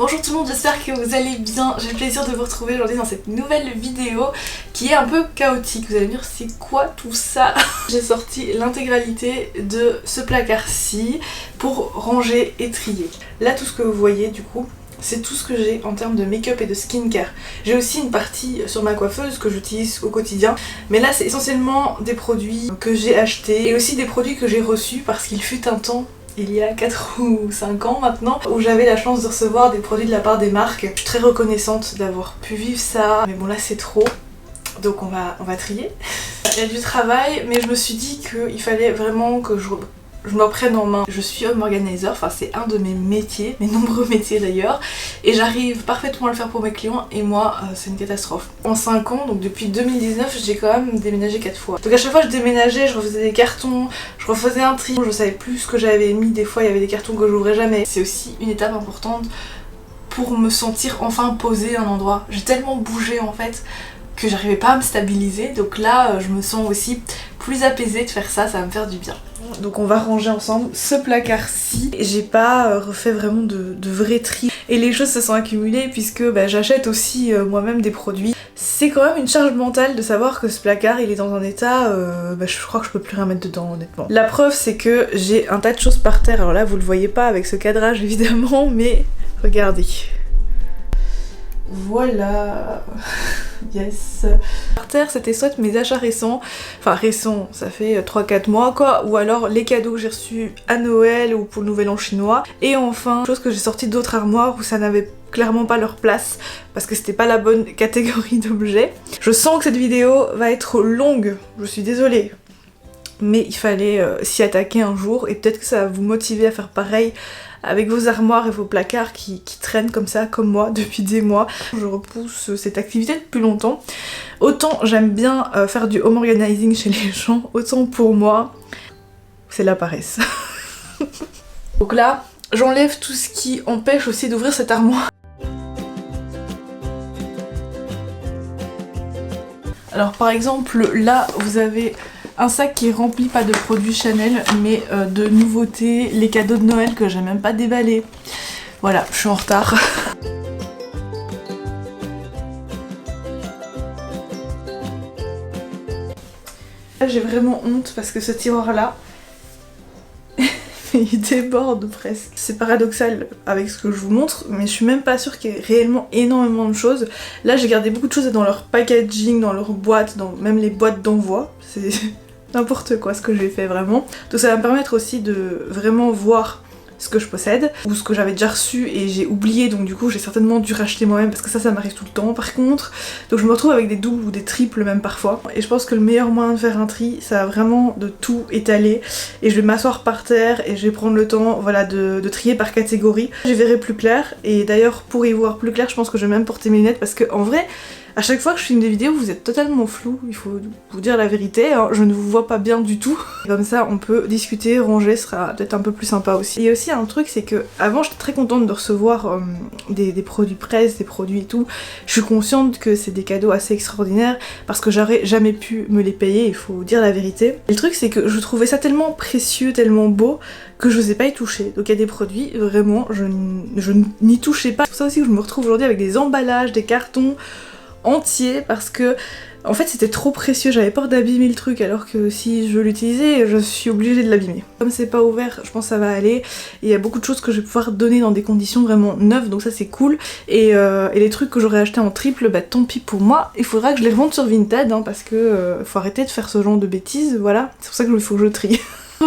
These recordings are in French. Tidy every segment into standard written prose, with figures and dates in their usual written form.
Bonjour tout le monde, j'espère que vous allez bien. J'ai le plaisir de vous retrouver aujourd'hui dans cette nouvelle vidéo qui est un peu chaotique. Vous allez me dire c'est quoi tout ça? J'ai sorti l'intégralité de ce placard-ci pour ranger et trier. Là tout ce que vous voyez du coup, c'est tout ce que j'ai en termes de make-up et de skincare. J'ai aussi une partie sur ma coiffeuse que j'utilise au quotidien, mais là c'est essentiellement des produits que j'ai achetés et aussi des produits que j'ai reçus parce qu'il fut un temps, il y a 4 ou 5 ans maintenant, où j'avais la chance de recevoir des produits de la part des marques. Je suis très reconnaissante d'avoir pu vivre ça, mais bon là c'est trop, donc on va trier. Il y a du travail, mais je me suis dit qu'il fallait vraiment que je me reprenne en main. Je suis home organizer, enfin c'est un de mes métiers, mes nombreux métiers d'ailleurs, et j'arrive parfaitement à le faire pour mes clients et moi c'est une catastrophe. En 5 ans, donc depuis 2019, j'ai quand même déménagé 4 fois. Donc à chaque fois je déménageais, je refaisais des cartons, je refaisais un tri, je savais plus ce que j'avais mis, des fois il y avait des cartons que j'ouvrais jamais. C'est aussi une étape importante pour me sentir enfin posée à un endroit. J'ai tellement bougé en fait que j'arrivais pas à me stabiliser, donc là je me sens aussi plus apaisée de faire ça, ça va me faire du bien. Donc on va ranger ensemble ce placard-ci. J'ai pas refait vraiment de vrai tri et les choses se sont accumulées puisque j'achète aussi moi-même des produits. C'est quand même une charge mentale de savoir que ce placard il est dans un état, je crois que je peux plus rien mettre dedans honnêtement. La preuve c'est que j'ai un tas de choses par terre, alors là vous le voyez pas avec ce cadrage évidemment, mais regardez. Voilà. Yes. Par terre c'était soit mes achats récents, enfin récents, ça fait 3-4 mois quoi, ou alors les cadeaux que j'ai reçus à Noël ou pour le nouvel an chinois, et enfin chose que j'ai sorti d'autres armoires où ça n'avait clairement pas leur place parce que c'était pas la bonne catégorie d'objets. Je sens que cette vidéo va être longue, je suis désolée, mais il fallait s'y attaquer un jour et peut-être que ça va vous motiver à faire pareil avec vos armoires et vos placards qui traînent comme ça, comme moi, depuis des mois. Je repousse cette activité depuis longtemps. Autant j'aime bien faire du home organizing chez les gens, autant pour moi, c'est la paresse. Donc là, j'enlève tout ce qui empêche aussi d'ouvrir cette armoire. Alors par exemple, là, vous avez un sac qui est rempli pas de produits Chanel mais de nouveautés, les cadeaux de Noël que j'ai même pas déballés. Voilà, je suis en retard. Là j'ai vraiment honte parce que ce tiroir là, il déborde presque. C'est paradoxal avec ce que je vous montre, mais je suis même pas sûre qu'il y ait réellement énormément de choses. Là j'ai gardé beaucoup de choses dans leur packaging, dans leurs boîtes, dans même les boîtes d'envoi. C'est n'importe quoi ce que j'ai fait vraiment. Donc ça va me permettre aussi de vraiment voir ce que je possède ou ce que j'avais déjà reçu et j'ai oublié, donc du coup j'ai certainement dû racheter moi-même parce que ça m'arrive tout le temps par contre. Donc je me retrouve avec des doubles ou des triples même parfois, et je pense que le meilleur moyen de faire un tri, ça va vraiment de tout étaler, et je vais m'asseoir par terre et je vais prendre le temps voilà de trier par catégorie. J'y verrai plus clair, et d'ailleurs pour y voir plus clair je pense que je vais même porter mes lunettes parce que en vrai à chaque fois que je filme des vidéos, vous êtes totalement flou, il faut vous dire la vérité, hein, je ne vous vois pas bien du tout. Comme ça, on peut discuter, ranger, ce sera peut-être un peu plus sympa aussi. Et aussi un truc, c'est que avant j'étais très contente de recevoir des produits presse, des produits et tout. Je suis consciente que c'est des cadeaux assez extraordinaires parce que j'aurais jamais pu me les payer, il faut dire la vérité. Et le truc, c'est que je trouvais ça tellement précieux, tellement beau, que je n'osais pas y toucher. Donc il y a des produits, vraiment, je n'y touchais pas. C'est pour ça aussi que je me retrouve aujourd'hui avec des emballages, des cartons entier parce que en fait c'était trop précieux, j'avais peur d'abîmer le truc alors que si je l'utilisais je suis obligée de l'abîmer. Comme c'est pas ouvert, je pense que ça va aller, et il y a beaucoup de choses que je vais pouvoir donner dans des conditions vraiment neuves, donc ça c'est cool, et les trucs que j'aurais acheté en triple, tant pis pour moi, il faudra que je les revende sur Vinted hein, parce que faut arrêter de faire ce genre de bêtises, voilà, c'est pour ça qu'il faut que je trie.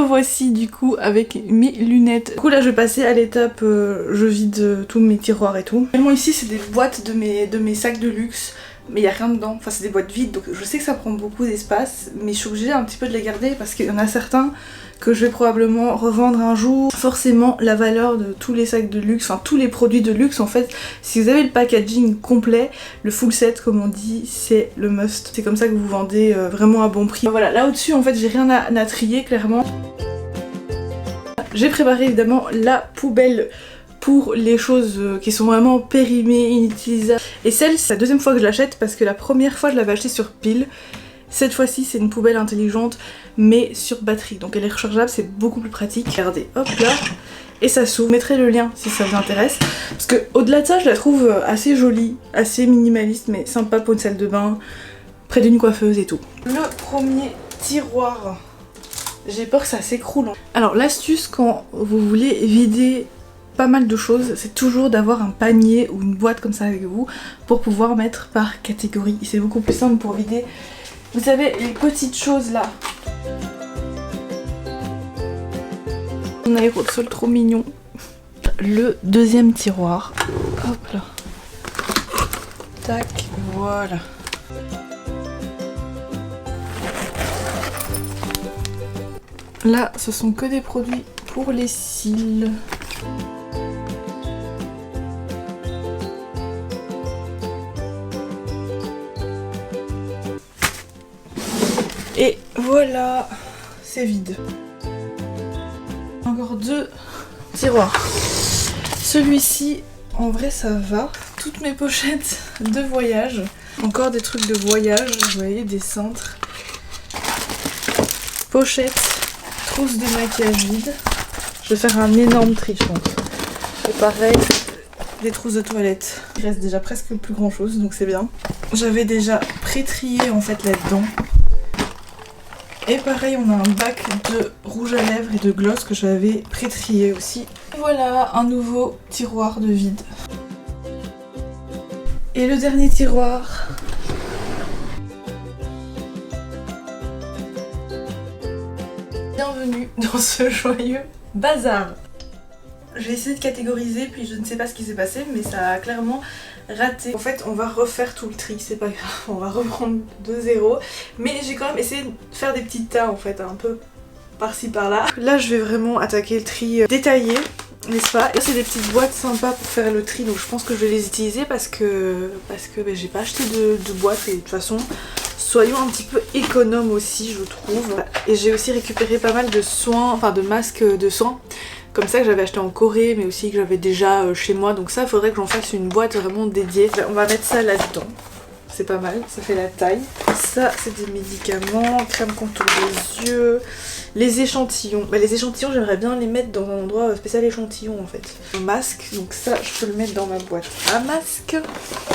Voici du coup avec mes lunettes. Du coup là je vais passer à l'étape je vide tous mes tiroirs et tout. Vraiment ici c'est des boîtes de mes sacs de luxe, mais il n'y a rien dedans, enfin c'est des boîtes vides, donc je sais que ça prend beaucoup d'espace, mais je suis obligée un petit peu de les garder parce qu'il y en a certains que je vais probablement revendre un jour. Forcément la valeur de tous les sacs de luxe, enfin tous les produits de luxe en fait, si vous avez le packaging complet, le full set comme on dit, c'est le must. C'est comme ça que vous vendez vraiment à bon prix. Voilà, là au-dessus en fait j'ai rien à trier clairement. J'ai préparé évidemment la poubelle pour les choses qui sont vraiment périmées, inutilisables. Et celle, c'est la deuxième fois que je l'achète parce que la première fois je l'avais achetée sur pile. Cette fois-ci c'est une poubelle intelligente mais sur batterie, donc elle est rechargeable, c'est beaucoup plus pratique. Regardez, hop là. et ça s'ouvre. Je mettrai le lien si ça vous intéresse. Parce que au-delà de ça, je la trouve assez jolie, assez minimaliste, mais sympa pour une salle de bain, près d'une coiffeuse et tout. Le premier tiroir, j'ai peur que ça s'écroule. Alors l'astuce quand vous voulez vider pas mal de choses, c'est toujours d'avoir un panier ou une boîte comme ça avec vous pour pouvoir mettre par catégorie. C'est beaucoup plus simple pour vider, vous savez, les petites choses là. Un aérosol trop mignon. Le deuxième tiroir. Hop là. Tac, voilà. Là, ce sont que des produits pour les cils. Et voilà, c'est vide. Encore deux tiroirs. Celui-ci, en vrai, ça va. Toutes mes pochettes de voyage. Encore des trucs de voyage, vous voyez, des cintres. Pochettes, trousse de maquillage vide. Je vais faire un énorme tri, je pense. Et pareil, des trousses de toilette. Il reste déjà presque plus grand chose, donc c'est bien. J'avais déjà pré-trié en fait là-dedans. Et pareil, on a un bac de rouge à lèvres et de gloss que j'avais pré-trié aussi. Voilà, un nouveau tiroir de vide. Et le dernier tiroir. Bienvenue dans ce joyeux bazar. J'ai essayé de catégoriser, puis je ne sais pas ce qui s'est passé, mais ça a clairement raté. En fait, on va refaire tout le tri, c'est pas grave, on va reprendre de zéro. Mais j'ai quand même essayé de faire des petits tas en fait, un peu par-ci par-là. Là, je vais vraiment attaquer le tri détaillé, n'est-ce pas? Et là, c'est des petites boîtes sympas pour faire le tri, donc je pense que je vais les utiliser parce que ben, j'ai pas acheté de boîtes et de toute façon, soyons un petit peu économes aussi, je trouve. Et j'ai aussi récupéré pas mal de soins, enfin de masques de soins. Comme ça que j'avais acheté en Corée mais aussi que j'avais déjà chez moi, donc ça il faudrait que j'en fasse une boîte vraiment dédiée. On va mettre ça là-dedans, c'est pas mal, ça fait la taille. Ça c'est des médicaments, crème contour des yeux, les échantillons. Bah, les échantillons j'aimerais bien les mettre dans un endroit spécial échantillon en fait. Un masque, donc ça je peux le mettre dans ma boîte à masque.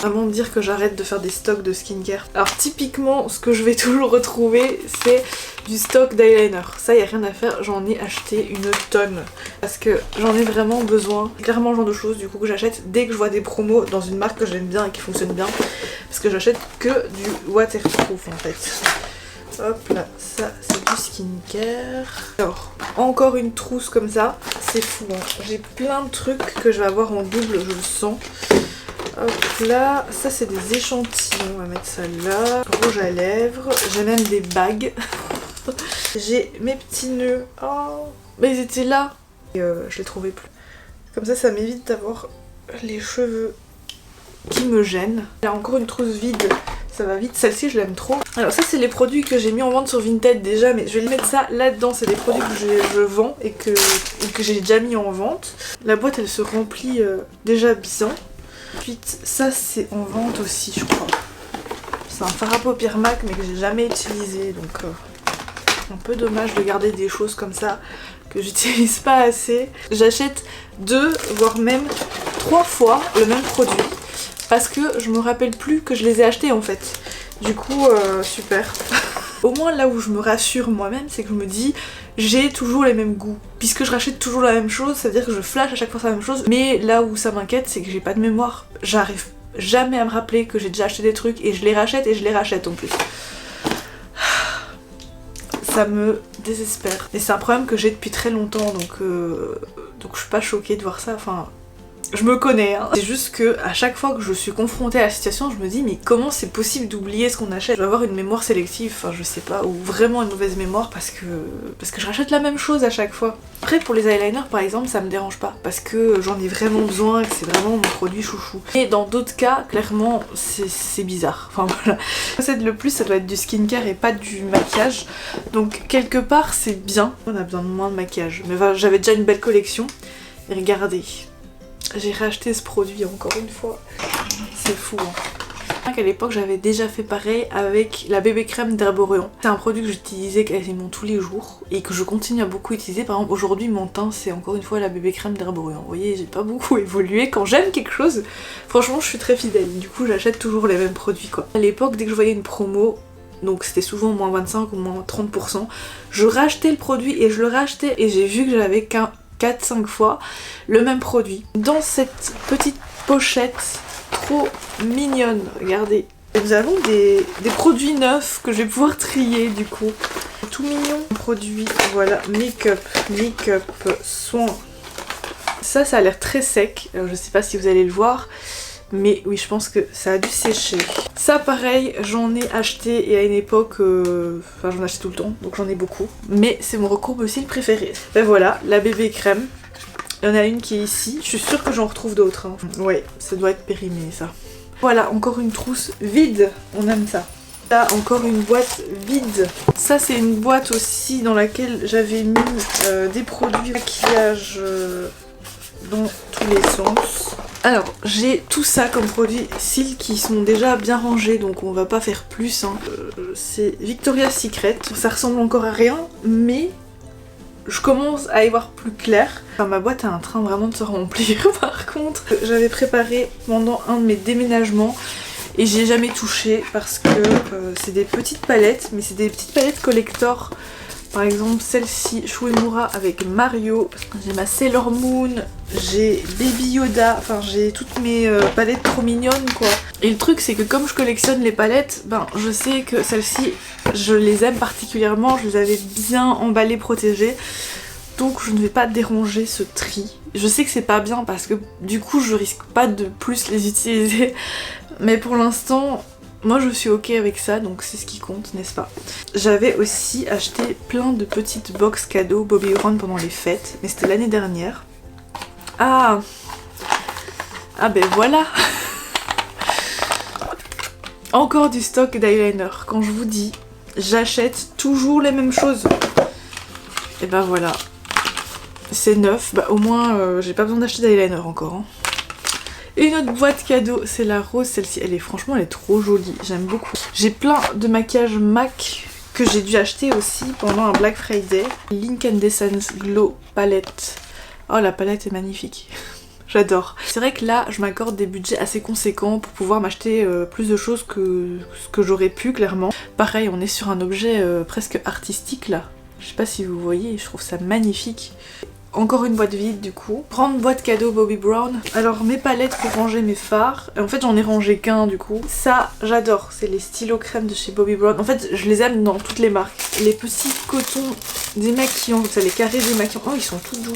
Vraiment me dire que j'arrête de faire des stocks de skincare. Alors typiquement ce que je vais toujours retrouver c'est du stock d'eyeliner. Ça y a rien à faire, j'en ai acheté une tonne. Parce que j'en ai vraiment besoin. C'est clairement le genre de choses du coup que j'achète dès que je vois des promos dans une marque que j'aime bien et qui fonctionne bien. Parce que j'achète que du waterproof en fait. Hop là, ça c'est du skincare. Alors, encore une trousse comme ça, c'est fou hein. J'ai plein de trucs que je vais avoir en double, je le sens. Hop là, ça c'est des échantillons, on va mettre ça là. Rouge à lèvres, j'ai même des bagues. J'ai mes petits nœuds. Oh, mais ils étaient là. Et je les trouvais plus. Comme ça m'évite d'avoir les cheveux qui me gênent. Il y a encore une trousse vide. Ça va vite. Celle-ci, je l'aime trop. Alors ça, c'est les produits que j'ai mis en vente sur Vinted déjà. Mais je vais mettre ça là-dedans. C'est des produits que je vends et que j'ai déjà mis en vente. La boîte, elle se remplit déjà bien. Ensuite, ça, c'est en vente aussi, je crois. C'est un fard à paupières MAC, mais que j'ai jamais utilisé. Donc... un peu dommage de garder des choses comme ça que j'utilise pas assez. J'achète 2 voire même 3 fois le même produit parce que je me rappelle plus que je les ai achetés en fait. Du coup super. Au moins là où je me rassure moi-même, c'est que je me dis j'ai toujours les mêmes goûts. Puisque je rachète toujours la même chose, c'est à dire que je flash à chaque fois la même chose. Mais là où ça m'inquiète, c'est que j'ai pas de mémoire. J'arrive jamais à me rappeler que j'ai déjà acheté des trucs et je les rachète en plus. Ça me désespère. Et c'est un problème que j'ai depuis très longtemps, donc je suis pas choquée de voir ça, enfin... Je me connais, hein. C'est juste que à chaque fois que je suis confrontée à la situation, je me dis mais comment c'est possible d'oublier ce qu'on achète? Je dois avoir une mémoire sélective, enfin je sais pas, ou vraiment une mauvaise mémoire parce que je rachète la même chose à chaque fois. Après pour les eyeliners par exemple, ça me dérange pas parce que j'en ai vraiment besoin, que c'est vraiment mon produit chouchou. Et dans d'autres cas, clairement, c'est bizarre. Enfin voilà. Ce le plus, ça doit être du skincare et pas du maquillage. Donc quelque part c'est bien. On a besoin de moins de maquillage. Mais enfin, j'avais déjà une belle collection. Et regardez. J'ai racheté ce produit encore une fois. C'est fou. Hein. À l'époque j'avais déjà fait pareil avec la bébé crème d'Herborian. C'est un produit que j'utilisais quasiment tous les jours et que je continue à beaucoup utiliser. Par exemple aujourd'hui mon teint c'est encore une fois la bébé crème d'Herborian. Vous voyez, j'ai pas beaucoup évolué. Quand j'aime quelque chose, franchement je suis très fidèle. Du coup j'achète toujours les mêmes produits quoi. À l'époque dès que je voyais une promo, donc c'était souvent moins 25 ou moins 30%, je rachetais le produit et je le rachetais et j'ai vu que j'avais qu'un 4-5 fois le même produit. Dans cette petite pochette trop mignonne, regardez. Et nous avons des produits neufs que je vais pouvoir trier du coup. Tout mignon. Produit, voilà, make-up, soin. Ça a l'air très sec. Alors, je sais pas si vous allez le voir. Mais oui, je pense que ça a dû sécher. Ça pareil, j'en ai acheté et à une époque, enfin j'en achète tout le temps, donc j'en ai beaucoup. Mais c'est mon recourbe-cils préféré. Ben voilà, la bébé crème. Il y en a une qui est ici. Je suis sûre que j'en retrouve d'autres. Hein. Ouais, ça doit être périmé ça. Voilà, encore une trousse vide. On aime ça. Là, encore une boîte vide. Ça, c'est une boîte aussi dans laquelle j'avais mis des produits maquillage dans tous les sens. Alors, j'ai tout ça comme produits cils qui sont déjà bien rangés, donc on va pas faire plus. Hein. C'est Victoria's Secret. Ça ressemble encore à rien, mais je commence à y voir plus clair. Enfin, ma boîte est en train vraiment de se remplir par contre. J'avais préparé pendant un de mes déménagements et j'y ai jamais touché parce que c'est des petites palettes, mais c'est des petites palettes collector. Par exemple celle-ci, Shuemura avec Mario, j'ai ma Sailor Moon, j'ai Baby Yoda, enfin j'ai toutes mes palettes trop mignonnes quoi. Et le truc c'est que comme je collectionne les palettes, ben je sais que celles-ci je les aime particulièrement, je les avais bien emballées, protégées. Donc je ne vais pas déranger ce tri. Je sais que c'est pas bien parce que du coup je risque pas de plus les utiliser. Mais pour l'instant, moi je suis ok avec ça, donc c'est ce qui compte, n'est-ce pas? J'avais aussi acheté plein de petites box cadeaux Bobbi Brown pendant les fêtes, mais c'était l'année dernière. Ah ben voilà. Encore du stock d'eyeliner. Quand je vous dis, j'achète toujours les mêmes choses. Et ben voilà. C'est neuf, bah au moins j'ai pas besoin d'acheter d'eyeliner encore. Hein. Une autre boîte cadeau, c'est la rose, celle-ci, franchement elle est trop jolie, j'aime beaucoup. J'ai plein de maquillage MAC que j'ai dû acheter aussi pendant un Black Friday. L'Incandescence Glow Palette. Oh la palette est magnifique, j'adore. C'est vrai que là je m'accorde des budgets assez conséquents pour pouvoir m'acheter plus de choses que ce que j'aurais pu clairement. Pareil, on est sur un objet presque artistique là. Je sais pas si vous voyez, je trouve ça magnifique. Encore une boîte vide du coup. Grande boîte cadeau Bobbi Brown. Alors mes palettes pour ranger mes fards. En fait j'en ai rangé qu'un du coup. Ça j'adore, c'est les stylos crème de chez Bobbi Brown. En fait je les aime dans toutes les marques. Les petits cotons démaquillants, vous savez les carrés démaquillants. Oh ils sont tout doux.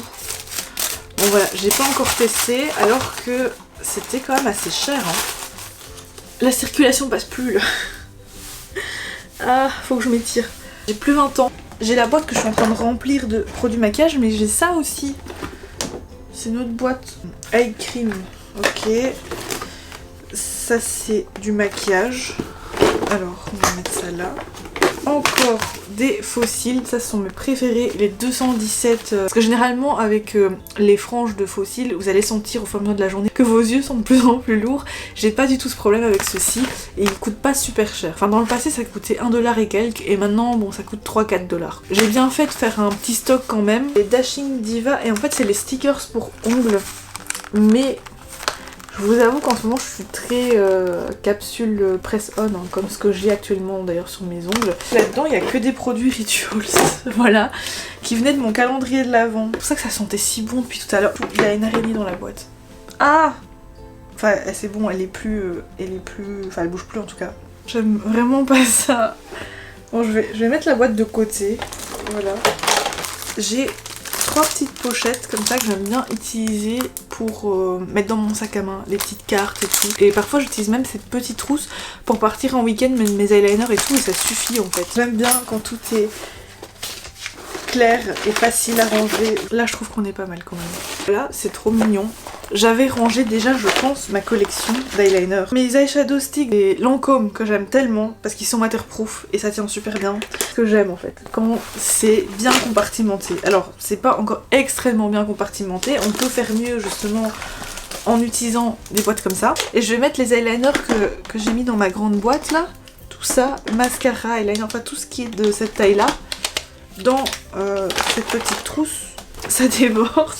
Bon voilà, j'ai pas encore testé alors que c'était quand même assez cher. Hein. La circulation passe plus là. Ah, faut que je m'étire. J'ai plus 20 ans. J'ai la boîte que je suis en train de remplir de produits maquillage, mais j'ai ça aussi. C'est une autre boîte. Eye cream. Ok. Ça c'est du maquillage. Alors on va mettre ça là. Encore des faux cils, ça ce sont mes préférés, les 217. Parce que généralement avec les franges de faux cils, vous allez sentir au fur et à mesure de la journée que vos yeux sont de plus en plus lourds. J'ai pas du tout ce problème avec ceci et il coûte pas super cher. Enfin dans le passé ça coûtait 1$ et quelques et maintenant bon ça coûte 3-4$. J'ai bien fait de faire un petit stock quand même. Les Dashing Diva et en fait c'est les stickers pour ongles. Mais je vous avoue qu'en ce moment je suis très capsule press-on, hein, comme ce que j'ai actuellement d'ailleurs sur mes ongles. Là-dedans il n'y a que des produits Rituals, voilà, qui venaient de mon calendrier de l'Avent. C'est pour ça que ça sentait si bon depuis tout à l'heure. Il y a une araignée dans la boîte. Ah! Enfin c'est bon, elle bouge plus en tout cas. J'aime vraiment pas ça. Bon je vais mettre la boîte de côté, voilà. J'ai 3 petites pochettes comme ça que j'aime bien utiliser pour mettre dans mon sac à main les petites cartes et tout. Et parfois j'utilise même cette petite trousse pour partir en week-end, mettre mes eyeliners et tout et ça suffit en fait. J'aime bien quand tout est clair et facile à ranger. Là je trouve qu'on est pas mal quand même. Voilà, c'est trop mignon. J'avais rangé déjà je pense ma collection d'eyeliner. Mes eyeshadow sticks et Lancôme que j'aime tellement parce qu'ils sont waterproof et ça tient super bien. Ce que j'aime en fait, quand c'est bien compartimenté. Alors c'est pas encore extrêmement bien compartimenté, on peut faire mieux justement en utilisant des boîtes comme ça. Et je vais mettre les eyeliners que j'ai mis dans ma grande boîte là. Tout ça, mascara, eyeliner, enfin tout ce qui est de cette taille là. Dans cette petite trousse. Ça déborde.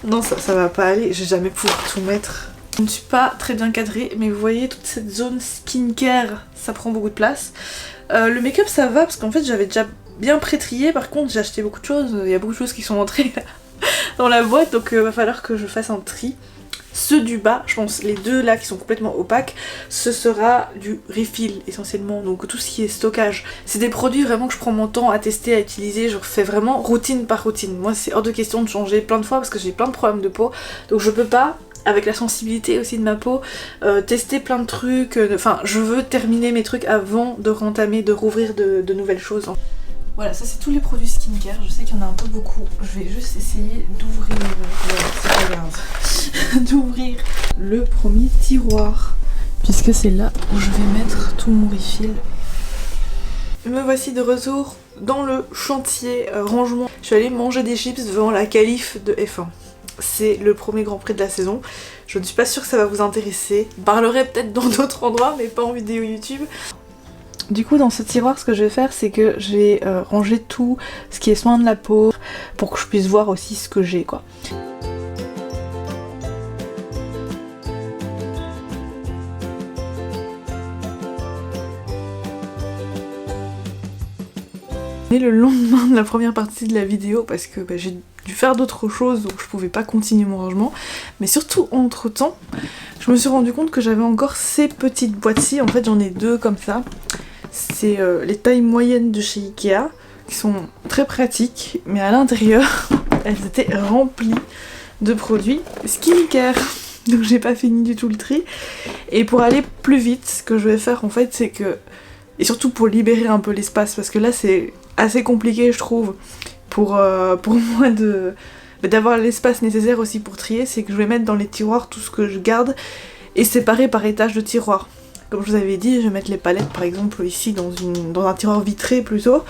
Non, ça va pas aller. Je vais jamais pouvoir tout mettre. Je ne suis pas très bien cadrée, mais vous voyez toute cette zone skincare, ça prend beaucoup de place. Le make-up ça va parce qu'en fait j'avais déjà bien pré-trié, par contre j'ai acheté beaucoup de choses, il y a beaucoup de choses qui sont entrées dans la boîte, donc va falloir que je fasse un tri. Ceux du bas, je pense les deux là qui sont complètement opaques, ce sera du refill essentiellement, donc tout ce qui est stockage. C'est des produits vraiment que je prends mon temps à tester, à utiliser, je fais vraiment routine par routine. Moi c'est hors de question de changer plein de fois parce que j'ai plein de problèmes de peau, donc je peux pas, avec la sensibilité aussi de ma peau, tester plein de trucs, enfin je veux terminer mes trucs avant de rentamer, de rouvrir de nouvelles choses. Voilà, ça c'est tous les produits skincare, je sais qu'il y en a un peu beaucoup, je vais juste essayer d'ouvrir, c'est pas grave, d'ouvrir le premier tiroir, puisque c'est là où je vais mettre tout mon refill. Me voici de retour dans le chantier rangement. Je suis allée manger des chips devant la qualif de F1. C'est le premier Grand Prix de la saison. Je ne suis pas sûre que ça va vous intéresser. Je parlerai peut-être dans d'autres endroits, mais pas en vidéo YouTube. Du coup, dans ce tiroir, ce que je vais faire, c'est que je vais ranger tout ce qui est soin de la peau pour que je puisse voir aussi ce que j'ai, quoi. Le lendemain de la première partie de la vidéo parce que j'ai dû faire d'autres choses donc je pouvais pas continuer mon rangement, mais surtout entre temps je me suis rendu compte que j'avais encore ces petites boîtes-ci. En fait j'en ai deux comme ça, c'est les tailles moyennes de chez Ikea qui sont très pratiques, mais à l'intérieur elles étaient remplies de produits skincare. Donc j'ai pas fini du tout le tri, et pour aller plus vite ce que je vais faire en fait c'est que, et surtout pour libérer un peu l'espace parce que là c'est assez compliqué je trouve pour moi d'avoir l'espace nécessaire aussi pour trier, c'est que je vais mettre dans les tiroirs tout ce que je garde et séparer par étage de tiroirs. Comme je vous avais dit, je vais mettre les palettes par exemple ici dans un tiroir vitré plutôt,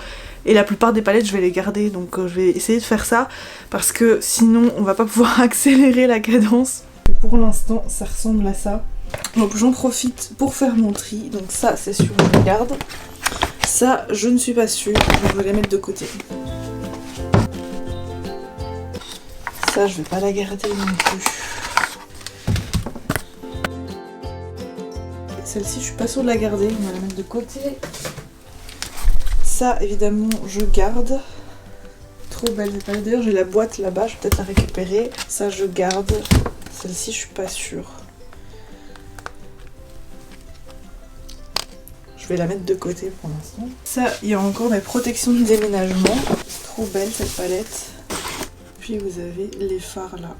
et la plupart des palettes je vais les garder, donc je vais essayer de faire ça parce que sinon on va pas pouvoir accélérer la cadence. Pour l'instant ça ressemble à ça. Donc j'en profite pour faire mon tri, donc ça c'est sûr je le garde. Ça je ne suis pas sûre, je vais les mettre de côté. Ça je vais pas la garder non plus. Celle-ci je suis pas sûre de la garder, on va la mettre de côté. Ça évidemment je garde. Trop belle cette palette, d'ailleurs j'ai la boîte là-bas, je vais peut-être la récupérer. Ça je garde, celle-ci je suis pas sûre. Je vais la mettre de côté pour l'instant. Ça, il y a encore mes protections de déménagement. Trop belle cette palette. Puis vous avez les fards là.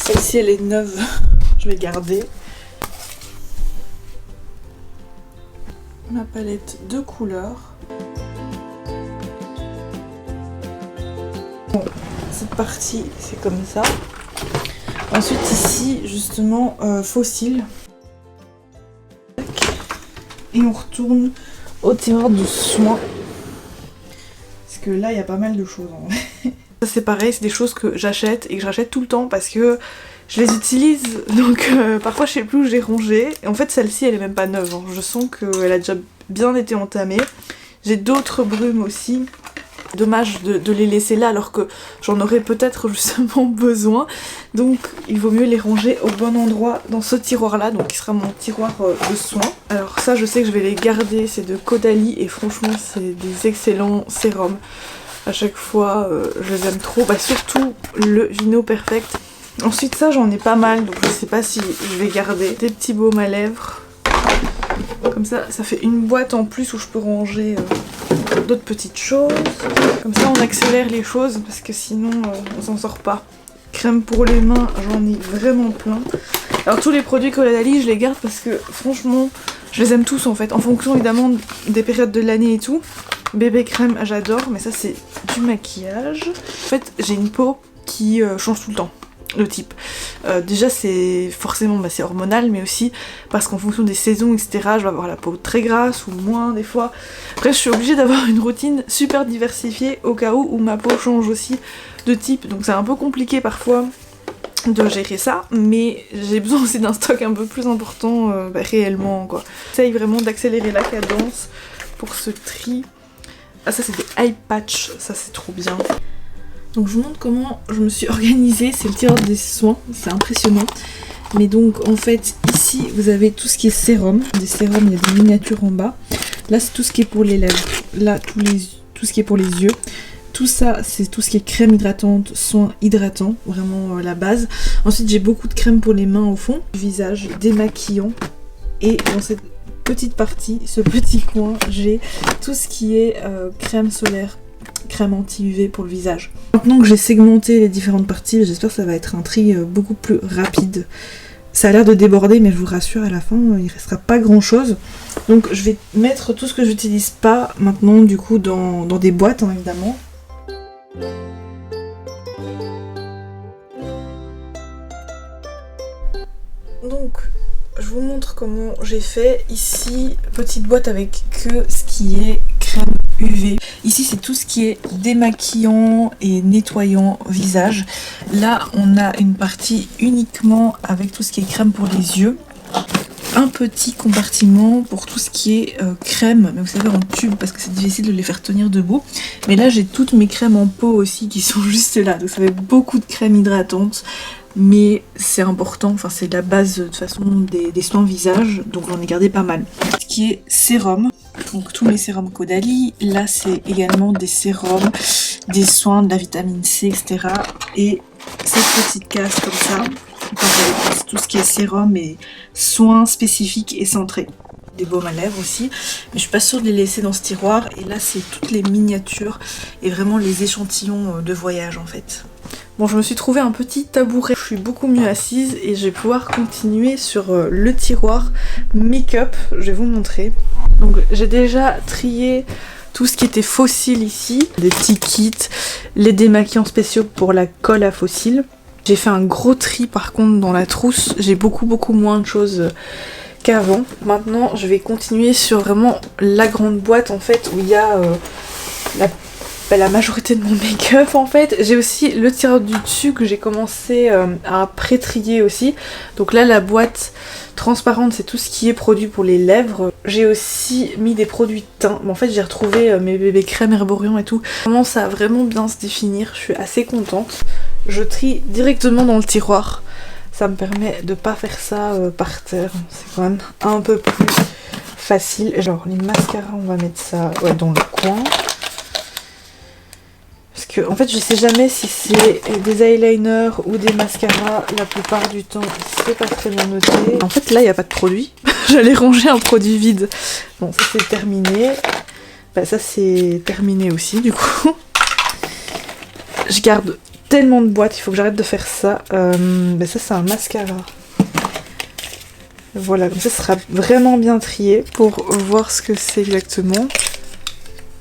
Celle-ci elle est neuve, je vais garder. Ma palette de couleurs. Bon, cette partie c'est comme ça. Ensuite ici justement fossiles. Et on retourne au tiroir de soins. Parce que là il y a pas mal de choses en vrai. Ça c'est pareil, c'est des choses que j'achète et que j'achète tout le temps parce que je les utilise. Donc parfois je sais plus où j'ai rangé. Et en fait celle-ci elle est même pas neuve, hein. Je sens qu'elle a déjà bien été entamée. J'ai d'autres brumes aussi. Dommage de les laisser là alors que j'en aurais peut-être justement besoin, donc il vaut mieux les ranger au bon endroit dans ce tiroir là, donc qui sera mon tiroir de soins. Alors ça je sais que je vais les garder, c'est de Caudalie et franchement c'est des excellents sérums. À chaque fois je les aime trop, surtout le Vino Perfect. Ensuite ça j'en ai pas mal, donc je sais pas si je vais garder. Des petits baumes à lèvres, comme ça fait une boîte en plus où je peux ranger d'autres petites choses. Comme ça on accélère les choses parce que sinon on s'en sort pas. Crème pour les mains, j'en ai vraiment plein. Alors tous les produits Caudalie je les garde parce que franchement je les aime tous en fait, en fonction évidemment des périodes de l'année et tout. Bébé crème j'adore, mais ça c'est du maquillage. En fait j'ai une peau qui change tout le temps. Le type. Déjà c'est forcément c'est hormonal, mais aussi parce qu'en fonction des saisons etc je vais avoir la peau très grasse ou moins des fois. Après je suis obligée d'avoir une routine super diversifiée au cas où ma peau change aussi de type, donc c'est un peu compliqué parfois. de gérer ça, mais j'ai besoin aussi d'un stock un peu plus important réellement quoi. J'essaye vraiment d'accélérer la cadence pour ce tri. Ah ça c'est des eye patch, ça c'est trop bien. Donc je vous montre comment je me suis organisée, c'est le tiroir des soins, c'est impressionnant. Mais donc en fait ici vous avez tout ce qui est sérum, des sérums, il y a des miniatures en bas. Là c'est tout ce qui est pour les lèvres, là tout ce qui est pour les yeux. Tout ça, c'est tout ce qui est crème hydratante, soins hydratants, vraiment la base. Ensuite, j'ai beaucoup de crème pour les mains au fond, visage démaquillant. Et dans cette petite partie, ce petit coin, j'ai tout ce qui est crème solaire, crème anti-UV pour le visage. Maintenant que j'ai segmenté les différentes parties, j'espère que ça va être un tri beaucoup plus rapide. Ça a l'air de déborder, mais je vous rassure, à la fin, il restera pas grand chose. Donc je vais mettre tout ce que j'utilise pas maintenant, du coup, dans des boîtes, hein, évidemment. Donc, je vous montre comment j'ai fait. Ici, petite boîte avec que ce qui est crème UV. Ici, c'est tout ce qui est démaquillant et nettoyant visage. Là, on a une partie uniquement avec tout ce qui est crème pour les yeux. Un petit compartiment pour tout ce qui est crème, mais vous savez en tube parce que c'est difficile de les faire tenir debout. Mais là j'ai toutes mes crèmes en pot aussi qui sont juste là, donc ça fait beaucoup de crème hydratante, mais c'est important, enfin c'est la base de toute façon des soins visage, donc j'en ai gardé pas mal. Ce qui est sérum, donc tous mes sérums Caudalie, là c'est également des sérums, des soins, de la vitamine C, etc. Et cette petite case comme ça, pareil, tout ce qui est sérum et soins spécifiques et centrés. Des baumes à lèvres aussi, mais je suis pas sûre de les laisser dans ce tiroir. Et là c'est toutes les miniatures et vraiment les échantillons de voyage en fait. Bon, je me suis trouvé un petit tabouret, je suis beaucoup mieux assise et je vais pouvoir continuer sur le tiroir make-up, je vais vous montrer. Donc j'ai déjà trié tout ce qui était fossile ici, des petits kits, les démaquillants spéciaux pour la colle à fossiles. J'ai fait un gros tri par contre dans la trousse, j'ai beaucoup moins de choses qu'avant. Maintenant je vais continuer sur vraiment la grande boîte en fait où il y a la majorité de mon make-up en fait. J'ai aussi le tiroir du dessus que j'ai commencé à pré-trier aussi. Donc là la boîte transparente c'est tout ce qui est produit pour les lèvres. J'ai aussi mis des produits de teint. En fait j'ai retrouvé mes bébés crèmes Herborian et tout. Ça commence à vraiment bien se définir, je suis assez contente. Je trie directement dans le tiroir. Ça me permet de pas faire ça par terre. C'est quand même un peu plus facile. Genre les mascaras on va mettre ça dans le coin. Parce que en fait je sais jamais si c'est des eyeliners ou des mascaras. La plupart du temps c'est pas très bien noté. En fait là il n'y a pas de produit. J'allais ranger un produit vide. Bon ça c'est terminé. Bah ça c'est terminé aussi du coup. Je garde tellement de boîtes, il faut que j'arrête de faire ça. Ça c'est un mascara. Voilà, comme ça sera vraiment bien trié pour voir ce que c'est exactement.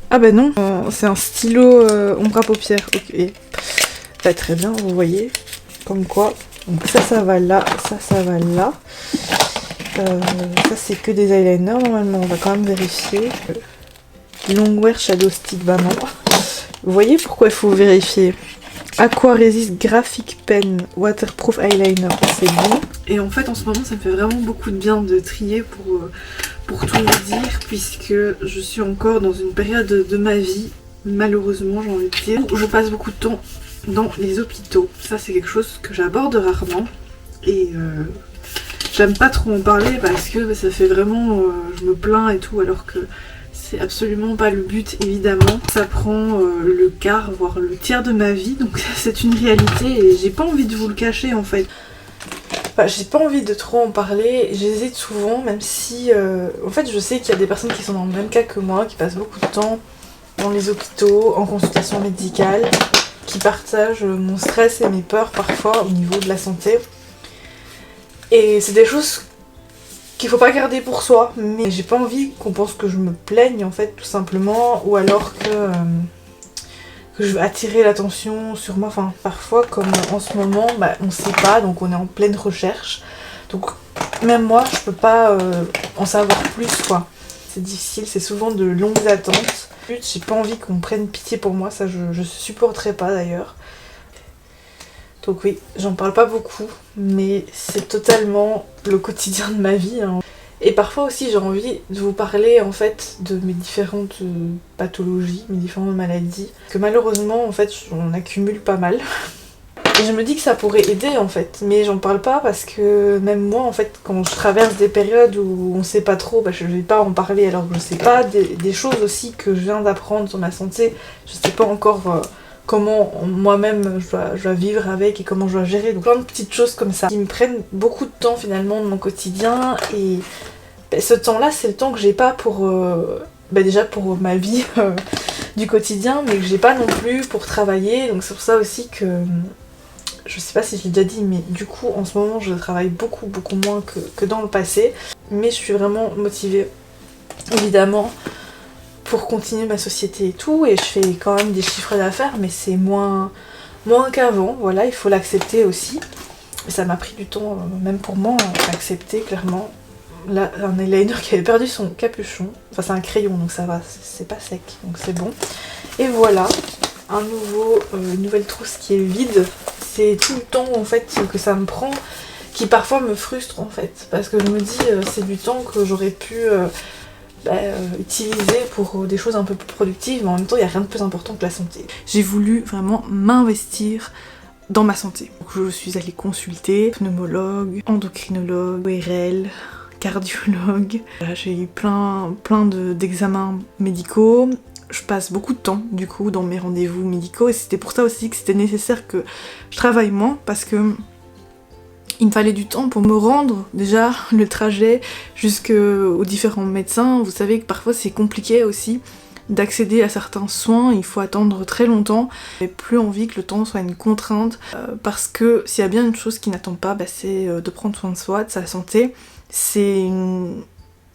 Ah bah non, c'est un stylo ombre à paupières. Ok, bah, très bien, vous voyez. Comme quoi, donc ça va là, ça va là. Ça c'est que des eyeliners normalement, on va quand même vérifier. Longwear Shadow Stick, bah non. Vous voyez pourquoi il faut vérifier. Aqua Resist Graphic Pen Waterproof Eyeliner, c'est bon. Et en fait en ce moment ça me fait vraiment beaucoup de bien de trier pour tout vous dire, puisque je suis encore dans une période de ma vie, malheureusement j'ai envie de dire, où je passe beaucoup de temps dans les hôpitaux. Ça c'est quelque chose que j'aborde rarement et j'aime pas trop en parler parce que ça fait vraiment, je me plains et tout, alors que c'est absolument pas le but évidemment. Ça prend le quart, voire le tiers de ma vie, donc c'est une réalité et j'ai pas envie de vous le cacher en fait. Enfin, j'ai pas envie de trop en parler, j'hésite souvent, même si en fait je sais qu'il y a des personnes qui sont dans le même cas que moi, qui passent beaucoup de temps dans les hôpitaux, en consultation médicale, qui partagent mon stress et mes peurs parfois au niveau de la santé. Et c'est des choses qu'il faut pas garder pour soi, mais j'ai pas envie qu'on pense que je me plaigne en fait tout simplement, ou alors que je veux attirer l'attention sur moi. Enfin parfois comme en ce moment on sait pas, donc on est en pleine recherche, donc même moi je peux pas en savoir plus quoi. C'est difficile, c'est souvent de longues attentes. J'ai pas envie qu'on prenne pitié pour moi, ça je supporterai pas d'ailleurs. Donc oui, j'en parle pas beaucoup, mais c'est totalement le quotidien de ma vie, hein. Et parfois aussi j'ai envie de vous parler en fait de mes différentes pathologies, mes différentes maladies, que malheureusement en fait on accumule pas mal. Et je me dis que ça pourrait aider en fait, mais j'en parle pas parce que même moi en fait quand je traverse des périodes où on sait pas trop, je vais pas en parler alors que je sais pas, des choses aussi que je viens d'apprendre sur ma santé, je sais pas encore comment moi-même je dois vivre avec et comment je dois gérer, donc plein de petites choses comme ça qui me prennent beaucoup de temps finalement de mon quotidien. Et ce temps-là c'est le temps que j'ai pas pour déjà pour ma vie du quotidien, mais que j'ai pas non plus pour travailler, donc c'est pour ça aussi que je sais pas si je l'ai déjà dit, mais du coup en ce moment je travaille beaucoup moins que dans le passé, mais je suis vraiment motivée évidemment pour continuer ma société et tout, et je fais quand même des chiffres d'affaires, mais c'est moins qu'avant, voilà, il faut l'accepter aussi. Et ça m'a pris du temps, même pour moi, à accepter clairement. Là, un eyeliner qui avait perdu son capuchon, enfin c'est un crayon donc ça va, c'est pas sec, donc c'est bon. Et voilà, une nouvelle trousse qui est vide. C'est tout le temps en fait que ça me prend, qui parfois me frustre en fait, parce que je me dis c'est du temps que j'aurais pu utiliser pour des choses un peu plus productives, mais en même temps il n'y a rien de plus important que la santé. J'ai voulu vraiment m'investir dans ma santé. Donc, je suis allée consulter pneumologue, endocrinologue, ORL, cardiologue. Voilà, j'ai eu plein d'examens médicaux. Je passe beaucoup de temps du coup dans mes rendez-vous médicaux et c'était pour ça aussi que c'était nécessaire que je travaille moins, parce que il me fallait du temps pour me rendre déjà le trajet jusqu'aux différents médecins. Vous savez que parfois c'est compliqué aussi d'accéder à certains soins, il faut attendre très longtemps. J'ai plus envie que le temps soit une contrainte, parce que s'il y a bien une chose qui n'attend pas, c'est de prendre soin de soi, de sa santé. C'est une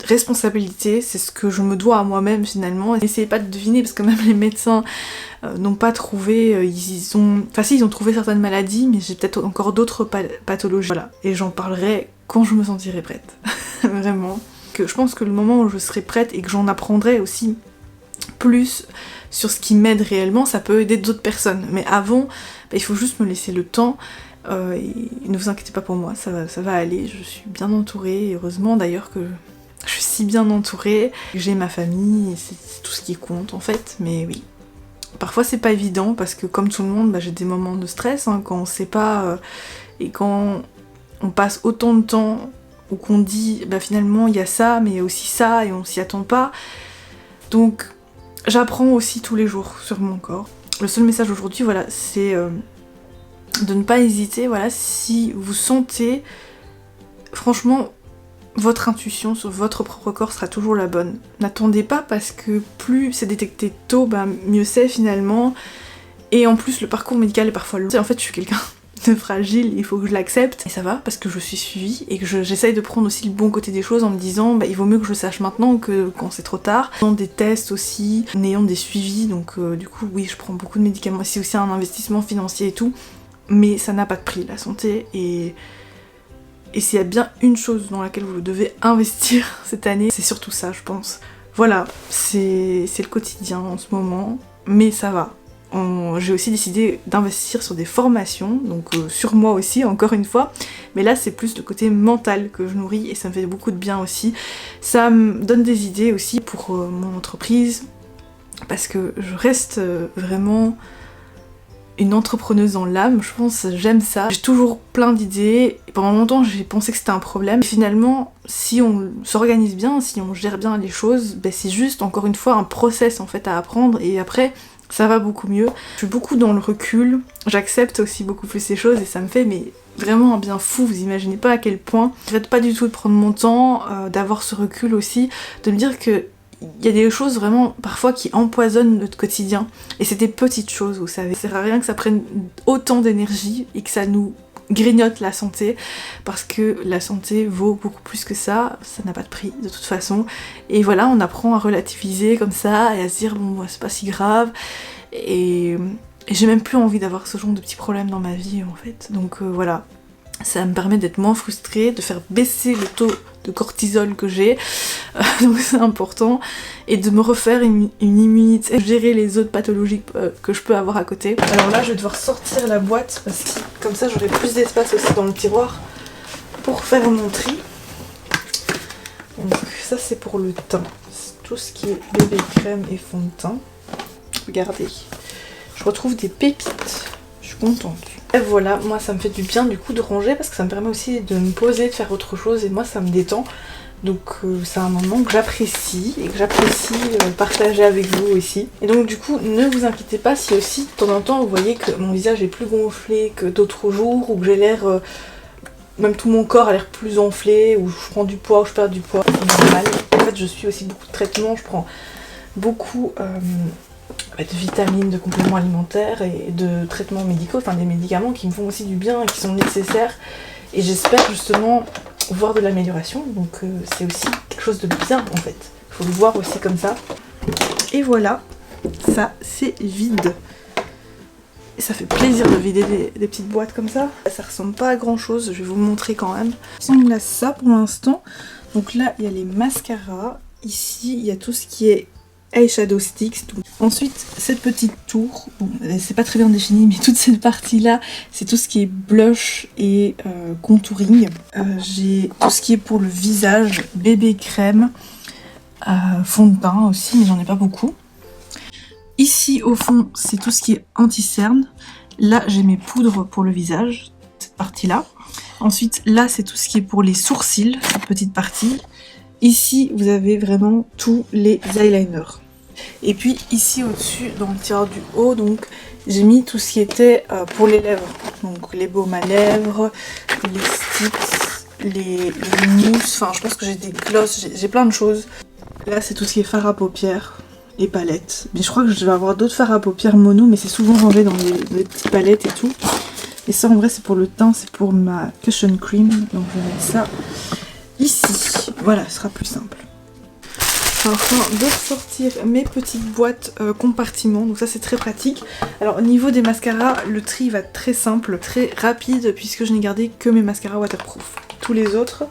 responsabilité, c'est ce que je me dois à moi-même finalement. N'essayez pas de deviner, parce que même les médecins n'ont pas trouvé, ils ont trouvé certaines maladies, mais j'ai peut-être encore d'autres pathologies. Voilà, et j'en parlerai quand je me sentirai prête. Vraiment. Que je pense que le moment où je serai prête et que j'en apprendrai aussi plus sur ce qui m'aide réellement, ça peut aider d'autres personnes. Mais avant, il faut juste me laisser le temps. Et ne vous inquiétez pas pour moi, ça va aller, je suis bien entourée, et heureusement d'ailleurs que je suis si bien entourée, j'ai ma famille, et c'est tout ce qui compte en fait, mais oui. Parfois c'est pas évident, parce que comme tout le monde, j'ai des moments de stress, quand on sait pas, et quand on passe autant de temps, ou qu'on dit finalement il y a ça, mais il y a aussi ça, et on s'y attend pas. Donc j'apprends aussi tous les jours sur mon corps. Le seul message aujourd'hui, voilà, c'est de ne pas hésiter, voilà, si vous sentez, franchement, votre intuition sur votre propre corps sera toujours la bonne. N'attendez pas, parce que plus c'est détecté tôt, mieux c'est finalement. Et en plus, le parcours médical est parfois long. En fait, je suis quelqu'un de fragile, il faut que je l'accepte. Et ça va, parce que je suis suivie, et que j'essaye de prendre aussi le bon côté des choses en me disant, il vaut mieux que je le sache maintenant que quand c'est trop tard. En ayant des tests aussi, en ayant des suivis, donc du coup, oui, je prends beaucoup de médicaments. C'est aussi un investissement financier et tout. Mais ça n'a pas de prix, la santé, et s'il y a bien une chose dans laquelle vous devez investir cette année, c'est surtout ça, je pense. Voilà, c'est le quotidien en ce moment, mais ça va. J'ai aussi décidé d'investir sur des formations, donc sur moi aussi, encore une fois, mais là c'est plus le côté mental que je nourris, et ça me fait beaucoup de bien aussi. Ça me donne des idées aussi pour mon entreprise, parce que je reste vraiment une entrepreneuse dans l'âme, je pense, j'aime ça. J'ai toujours plein d'idées, et pendant longtemps j'ai pensé que c'était un problème. Et finalement, si on s'organise bien, si on gère bien les choses, c'est juste encore une fois un process en fait à apprendre, et après ça va beaucoup mieux. Je suis beaucoup dans le recul, j'accepte aussi beaucoup plus ces choses, et ça me fait vraiment un bien fou, vous imaginez pas à quel point. Je regrette pas du tout de prendre mon temps, d'avoir ce recul aussi, de me dire que il y a des choses vraiment parfois qui empoisonnent notre quotidien, et c'est des petites choses, vous savez. Ça sert à rien que ça prenne autant d'énergie et que ça nous grignote la santé, parce que la santé vaut beaucoup plus que ça n'a pas de prix de toute façon. Et voilà, on apprend à relativiser comme ça et à se dire c'est pas si grave, et j'ai même plus envie d'avoir ce genre de petits problèmes dans ma vie en fait. Donc voilà, ça me permet d'être moins frustrée, de faire baisser le taux de cortisol que j'ai, donc c'est important, et de me refaire une immunité, gérer les autres pathologies que je peux avoir à côté. Alors là je vais devoir sortir la boîte parce que comme ça j'aurai plus d'espace aussi dans le tiroir pour faire mon tri. Donc ça c'est pour le teint, tout ce qui est bébé crème et fond de teint. Regardez, je retrouve des pépites, je suis contente. Et voilà, moi ça me fait du bien du coup de ranger parce que ça me permet aussi de me poser, de faire autre chose et moi ça me détend. Donc c'est un moment que j'apprécie et que j'apprécie partager avec vous aussi. Et donc du coup ne vous inquiétez pas si aussi de temps en temps vous voyez que mon visage est plus gonflé que d'autres jours ou que j'ai l'air... même tout mon corps a l'air plus enflé ou je prends du poids ou je perds du poids, c'est normal. En fait je suis aussi beaucoup de traitements, je prends beaucoup... de vitamines, de compléments alimentaires et de traitements médicaux, enfin des médicaments qui me font aussi du bien et qui sont nécessaires et j'espère justement voir de l'amélioration, donc c'est aussi quelque chose de bien en fait, il faut le voir aussi comme ça. Et voilà, ça c'est vide et ça fait plaisir de vider des petites boîtes comme ça. Ça ressemble pas à grand chose, je vais vous montrer quand même. Ça ressemble à ça pour l'instant, donc là il y a les mascaras, ici il y a tout ce qui est eyeshadow sticks. Ensuite cette petite tour, bon c'est pas très bien défini mais toute cette partie là c'est tout ce qui est blush et contouring. J'ai tout ce qui est pour le visage, bébé crème, fond de teint aussi mais j'en ai pas beaucoup. Ici au fond c'est tout ce qui est anti-cerne. Là j'ai mes poudres pour le visage, cette partie là. Ensuite là c'est tout ce qui est pour les sourcils, cette petite partie. Ici vous avez vraiment tous les eyeliners. Et puis ici au-dessus, dans le tiroir du haut, donc j'ai mis tout ce qui était pour les lèvres. Donc les baumes à lèvres, les sticks, les mousses, enfin je pense que j'ai des glosses, j'ai plein de choses. Là c'est tout ce qui est fard à paupières et palettes. Mais je crois que je vais avoir d'autres fards à paupières mono, mais c'est souvent rangé dans des petites palettes et tout. Et ça en vrai c'est pour le teint, c'est pour ma cushion cream. Donc je vais mettre ça ici. Voilà, ce sera plus simple. Enfin de ressortir mes petites boîtes compartiments, donc ça c'est très pratique. Alors au niveau des mascaras, le tri va être très simple, très rapide puisque je n'ai gardé que mes mascaras waterproof. Tous les autres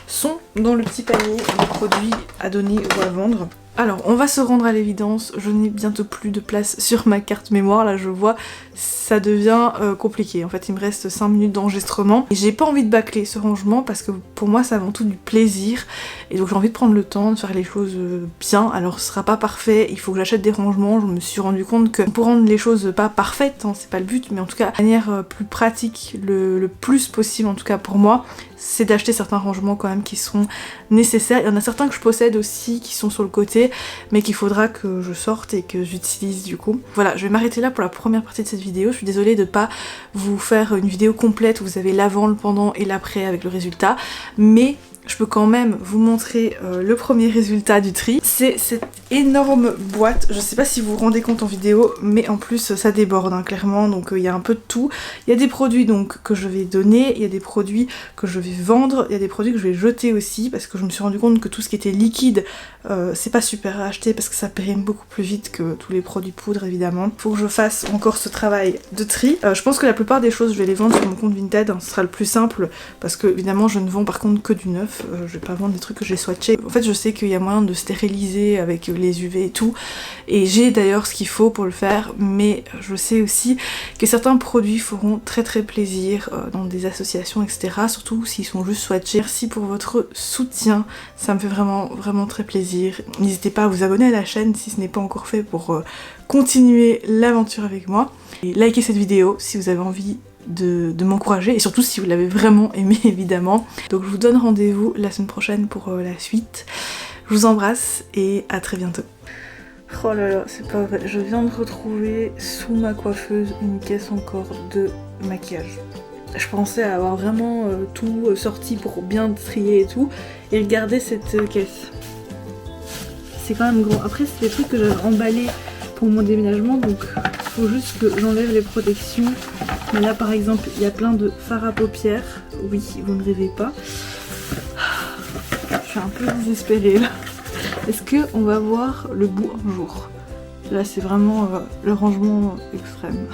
sont dans le petit panier de produits à donner ou à vendre. Alors on va se rendre à l'évidence, je n'ai bientôt plus de place sur ma carte mémoire, là je vois ça devient compliqué. En fait il me reste 5 minutes d'enregistrement et j'ai pas envie de bâcler ce rangement parce que pour moi c'est avant tout du plaisir et donc j'ai envie de prendre le temps de faire les choses bien. Alors ce sera pas parfait, il faut que j'achète des rangements, je me suis rendu compte que pour rendre les choses pas parfaites, hein, c'est pas le but, mais en tout cas de manière plus pratique, le plus possible en tout cas pour moi, c'est d'acheter certains rangements quand même qui sont nécessaires. Il y en a certains que je possède aussi qui sont sur le côté mais qu'il faudra que je sorte et que j'utilise du coup. Voilà, je vais m'arrêter là pour la première partie de cette vidéo. Je suis désolée de pas vous faire une vidéo complète où vous avez l'avant, le pendant et l'après avec le résultat, mais je peux quand même vous montrer le premier résultat du tri. C'est cette énorme boîte, je sais pas si vous vous rendez compte en vidéo, mais en plus ça déborde hein, clairement, donc il y a un peu de tout. Il y a des produits donc que je vais donner, il y a des produits que je vais vendre, il y a des produits que je vais jeter aussi, parce que je me suis rendu compte que tout ce qui était liquide, c'est pas super à acheter parce que ça périme beaucoup plus vite que tous les produits poudre évidemment. Faut que je fasse encore ce travail de tri. Je pense que la plupart des choses je vais les vendre sur mon compte Vinted, hein, ce sera le plus simple, parce que évidemment je ne vends par contre que du neuf. Je vais pas vendre des trucs que j'ai swatchés. En fait je sais qu'il y a moyen de stériliser avec les UV et tout, et j'ai d'ailleurs ce qu'il faut pour le faire, mais je sais aussi que certains produits feront très plaisir dans des associations etc, surtout s'ils sont juste swatchés. Merci pour votre soutien, ça me fait vraiment très plaisir. N'hésitez pas à vous abonner à la chaîne si ce n'est pas encore fait pour continuer l'aventure avec moi, et likez cette vidéo si vous avez envie de m'encourager et surtout si vous l'avez vraiment aimé évidemment. Donc je vous donne rendez-vous la semaine prochaine pour la suite. Je vous embrasse et à très bientôt. Oh là là, c'est pas vrai, je viens de retrouver sous ma coiffeuse une caisse encore de maquillage. Je pensais avoir vraiment tout sorti pour bien trier et tout, et regarder cette caisse. C'est quand même gros. Après c'est des trucs que j'avais emballés pour mon déménagement, donc faut juste que j'enlève les protections. Mais là par exemple il y a plein de fards à paupières, oui vous ne rêvez pas. Je suis un peu désespérée là. Est-ce qu'on va voir le bout un jour? Là c'est vraiment le rangement extrême.